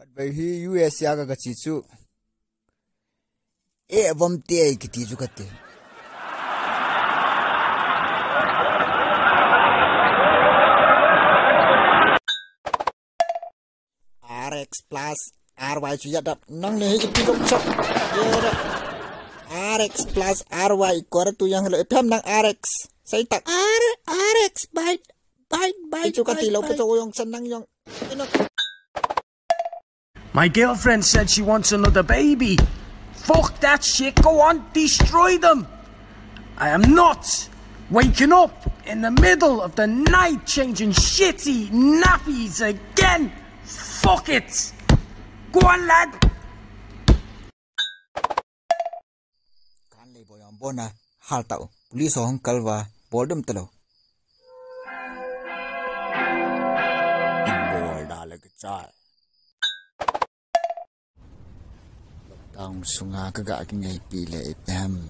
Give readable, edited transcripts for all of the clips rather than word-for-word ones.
But he US yaga gachichu. Vomte kitichu kate. RX plus RY chuyadap nang ne ipidok chop. RX plus RY koratu yang lo ipam nang RX. Saya tak RX bite. My girlfriend said she wants another baby. Fuck that shit, go on, destroy them. I am not waking up in the middle of the night changing shitty nappies again. Fuck it. Go on, lad. Kan le boyang bona hal tau. Police hong kalwa boredom talo. Tang sunga kagak ngai pile ipam.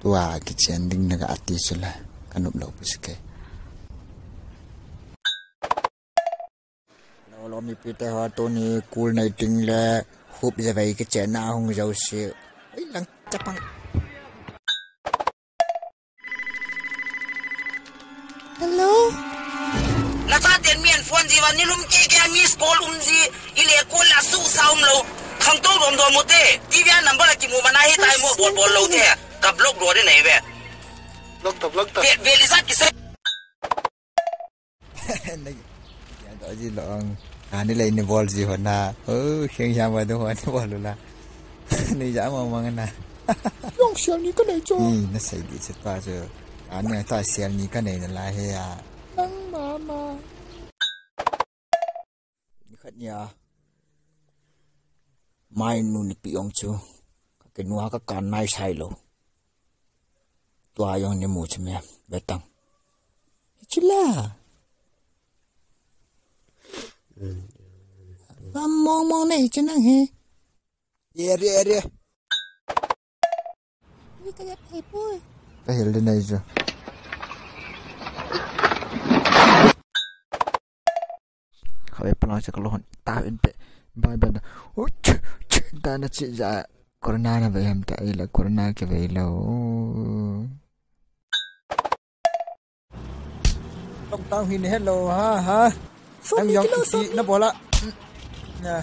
Tua kicending naga ati sula kanup lau pusike. Lo mi pite ho to ni cool nighting le hope je vai kicena hong jau se. Ai lang capang. Hello? Nasatin mian phone ji wa nilum ke miss call ji ile call la su saum lo khang to rom do mo te TV number la ki mo mana hi tai mo bol lo te ka block do de nei be block ta ve lisa ki se ya do ji long ani lai ni bol ji hona kheng ya ma do hona bol la ni ja mo mang na yong xiao ni ka nei cho na sai di se pa je ani ta xiao ni ka nei na la he ya Mama. Nikhatnya mai nu ni piong chu ke nuha ka kan nai sai lo tua yong ni mu chme betang chila mong nei chenang he ye ni ka ya thai poi ka hel de nai jo Kau pelang sekolah tahu ente, bayi ta na chị dạ corona na vậy em tại là corona cái vậy là tông tao hin hello ha ha em giống chị nó bỏ lại nha